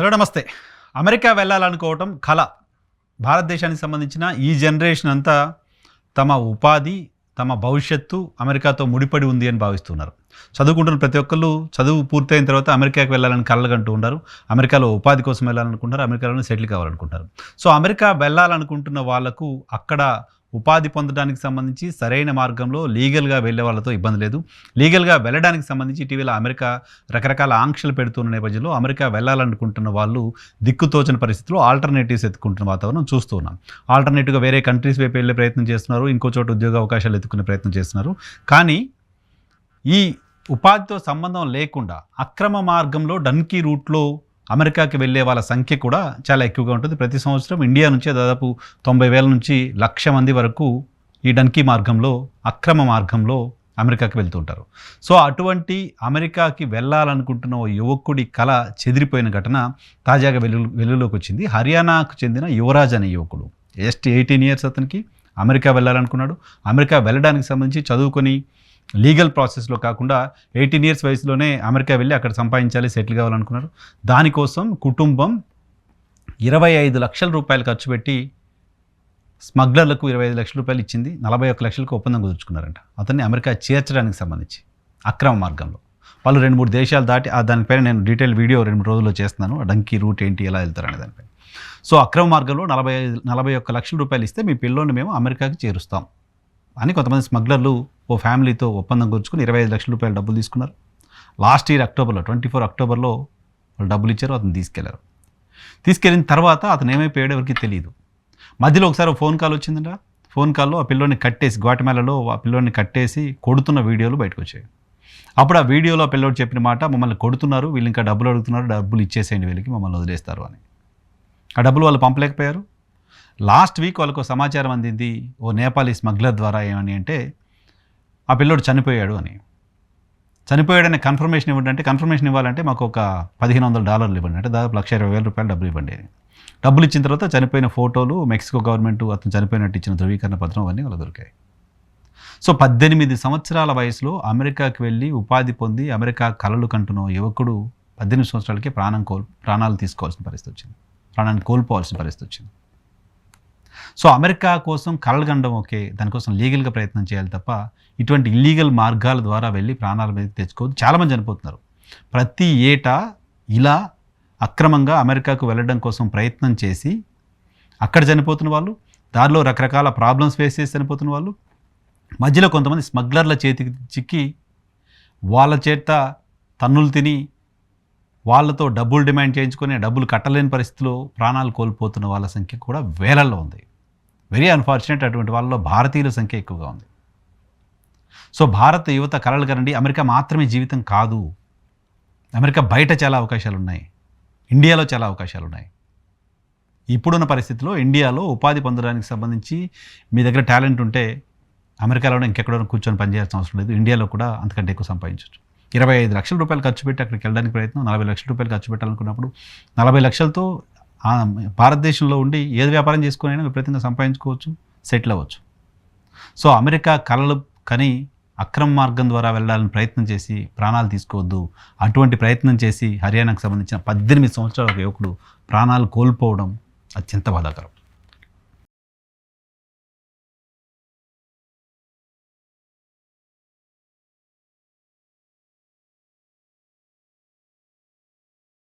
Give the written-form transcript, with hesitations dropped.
Hello నమస్తే. America వెళ్ళాలనుకోవటం కళ. భారతదేశానికి సంబంధించిన ఈ జనరేషన్ అంతా తమ ఉపాధి, తమ భవిష్యత్తు అమెరికాతో ముడిపడి ఉంది అని భావిస్తున్నారు. చదువుకుంటున్న ప్రతి ఒక్కళ్ళు చదువు పూర్తయిన తర్వాత అమెరికాకి వెళ్ళాలని కలలు కంటూ ఉంటారు. అమెరికాలో ఉపాధి కోసం వెళ్ళాలనుకుంటారు, అమెరికాలోనే సెటిల్ కావాలనుకుంటారు. సో అమెరికా వెళ్ళాలనుకుంటున్న వాళ్ళకు అక్కడ ఉపాధి పొందడానికి సంబంధించి సరైన మార్గంలో లీగల్గా వెళ్ళే వాళ్ళతో ఇబ్బంది లేదు. లీగల్గా వెళ్ళడానికి సంబంధించి ఇటీవల అమెరికా రకరకాల ఆంక్షలు పెడుతున్న నేపథ్యంలో అమెరికా వెళ్ళాలనుకుంటున్న వాళ్ళు దిక్కుతోచని పరిస్థితుల్లో ఆల్టర్నేటివ్స్ ఎత్తుకుంటున్న వాతావరణం చూస్తూ ఉన్నాం. ఆల్టర్నేటివ్గా వేరే కంట్రీస్ వైపు వెళ్ళే ప్రయత్నం చేస్తున్నారు, ఇంకో చోట ఉద్యోగ అవకాశాలు ఎత్తుకునే ప్రయత్నం చేస్తున్నారు. కానీ ఈ ఉపాధితో సంబంధం లేకుండా అక్రమ మార్గంలో డన్కీ రూట్లో అమెరికాకి వెళ్ళే వాళ్ళ సంఖ్య కూడా చాలా ఎక్కువగా ఉంటుంది. ప్రతి సంవత్సరం ఇండియా నుంచే దాదాపు 90,000 నుంచి 1,00,000 మంది వరకు ఈ డన్కీ మార్గంలో, అక్రమ మార్గంలో అమెరికాకి వెళ్తుంటారు. సో అటువంటి అమెరికాకి వెళ్ళాలనుకుంటున్న ఓ యువకుడి కళ చెదిరిపోయిన ఘటన తాజాగా వెలుగులోకి వచ్చింది. హర్యానాకు చెందిన యువరాజ్ అనే యువకుడు, జస్ట్ 18 years అతనికి అమెరికా వెళ్ళాలనుకున్నాడు. అమెరికా వెళ్ళడానికి సంబంధించి చదువుకొని లీగల్ ప్రాసెస్లో కాకుండా 18 years వయసులోనే అమెరికా వెళ్ళి అక్కడ సంపాదించాలి, సెటిల్ కావాలనుకున్నారు. దానికోసం కుటుంబం 25 లక్షల రూపాయలు ఖర్చు పెట్టి స్మగ్లర్లకు 25 లక్షల రూపాయలు ఇచ్చింది. 41 లక్షలకు ఒప్పందం కుదుర్చుకున్నారంట అతన్ని అమెరికా చేర్చడానికి సంబంధించి అక్రమ మార్గంలో. వాళ్ళు 2-3 దేశాలు దాటి దానిపైన నేను డీటెయిల్ వీడియో 2-3 రోజుల్లో చేస్తున్నాను. డన్కీ రూట్ ఏంటి, ఎలా వెళ్తారనే దానిపై. సో అక్రమ మార్గంలో 41 లక్షల రూపాయలు ఇస్తే మీ పిల్లోని మేము అమెరికాకి చేరుస్తాం అని కొంతమంది స్మగ్లర్లు ఓ ఫ్యామిలీతో ఒప్పందం కూర్చుకుని 25 లక్షల రూపాయలు డబ్బులు తీసుకున్నారు. లాస్ట్ ఇయర్ అక్టోబర్లో 24 అక్టోబర్లో వాళ్ళు డబ్బులు ఇచ్చారు, అతను తీసుకెళ్లారు. తీసుకెళ్ళిన తర్వాత అతను ఏమైపోయాడో ఎవరికి తెలియదు. మధ్యలో ఒకసారి ఫోన్ కాల్ వచ్చిందంట. ఫోన్ కాల్లో ఆ పిల్లోని కట్టేసి, గ్వాటమాలలో ఆ పిల్లోని కట్టేసి కొడుతున్న వీడియోలు బయటకు వచ్చాయి. అప్పుడు ఆ వీడియోలో ఆ పిల్లోడు చెప్పిన మాట, మమ్మల్ని కొడుతున్నారు, వీళ్ళు ఇంకా డబ్బులు అడుగుతున్నారు, డబ్బులు ఇచ్చేసేయండి వీళ్ళకి, మమ్మల్ని వదిలేస్తారు అని. ఆ డబ్బులు వాళ్ళు పంపలేకపోయారు. లాస్ట్ వీక్ వాళ్ళకు సమాచారం అందింది ఓ నేపాలీ స్మగ్లర్ ద్వారా. ఏమని అంటే ఆ పిల్లోడు చనిపోయాడు అని. చనిపోయాడనే కన్ఫర్మేషన్ ఇవ్వండి అంటే, కన్ఫర్మేషన్ ఇవ్వాలంటే మాకు ఒక $1,500 ఇవ్వండి అంటే దాదాపు 1,20,000 రూపాయలు డబ్బులు ఇవ్వండి అని. డబ్బులు ఇచ్చిన తర్వాత చనిపోయిన ఫోటోలు, మెక్సికో గవర్నమెంట్ అతను చనిపోయినట్టు ఇచ్చిన ధృవీకరణ పత్రం అవన్నీ వాళ్ళు దొరికాయి. సో 18 సంవత్సరాల వయసులో అమెరికాకి వెళ్ళి ఉపాధి పొంది అమెరికా కలలు కంటున్న యువకుడు 18 సంవత్సరాలకే ప్రాణాలు తీసుకోవాల్సిన పరిస్థితి వచ్చింది, ప్రాణాన్ని కోల్పోవాల్సిన పరిస్థితి వచ్చింది. సో అమెరికా కోసం కలలు కండడం ఓకే, దానికోసం లీగల్గా ప్రయత్నం చేయాలి తప్ప ఇటువంటి ఇల్లీగల్ మార్గాల ద్వారా వెళ్ళి ప్రాణాల మీద తెచ్చుకోవద్దు. చాలామంది చనిపోతున్నారు. ప్రతి ఏటా ఇలా అక్రమంగా అమెరికాకు వెళ్ళడం కోసం ప్రయత్నం చేసి అక్కడ చనిపోతున్న వాళ్ళు, దారిలో రకరకాల ప్రాబ్లమ్స్ ఫేస్ చేసి చనిపోతున్న వాళ్ళు, మధ్యలో కొంతమంది స్మగ్లర్ల చేతికి చిక్కి వాళ్ళ చేత తన్నులు తిని వాళ్ళతో డబ్బులు డిమాండ్ చేయించుకొని డబ్బులు కట్టలేని పరిస్థితిలో ప్రాణాలు కోల్పోతున్న వాళ్ళ సంఖ్య కూడా వేలల్లో ఉంది. Very unfortunate. అటువంటి వాళ్ళలో భారతీయుల సంఖ్య ఎక్కువగా ఉంది. సో భారత యువత కలలు కనండి. అమెరికా మాత్రమే జీవితం కాదు. అమెరికా బయట చాలా అవకాశాలు ఉన్నాయి, ఇండియాలో చాలా అవకాశాలు ఉన్నాయి. ఇప్పుడున్న పరిస్థితిలో ఇండియాలో ఉపాధి పొందడానికి సంబంధించి మీ దగ్గర టాలెంట్ ఉంటే అమెరికాలోనే ఇంకెక్కడో కూర్చొని పనిచేయాల్సిన అవసరం లేదు. ఇండియాలో కూడా అంతకంటే ఎక్కువ సంపాదించవచ్చు. 25 లక్షల రూపాయలు ఖర్చు పెట్టి అక్కడికి వెళ్ళడానికి ప్రయత్నం, 40 లక్షల రూపాయలు ఖర్చు పెట్టాలనుకున్నప్పుడు 40 లక్షలతో భారతదేశంలో ఉండి ఏది వ్యాపారం చేసుకునైనా విపరీతంగా సంపాదించుకోవచ్చు, సెటిల్ అవ్వచ్చు. సో అమెరికా కలలు కని అక్రమ మార్గం ద్వారా వెళ్ళాలని ప్రయత్నం చేసి ప్రాణాలు తీసుకోవద్దు. అటువంటి ప్రయత్నం చేసి హర్యానాకు సంబంధించిన 18 సంవత్సరాల యువకుడు ప్రాణాలు కోల్పోవడం అత్యంత బాధాకరం.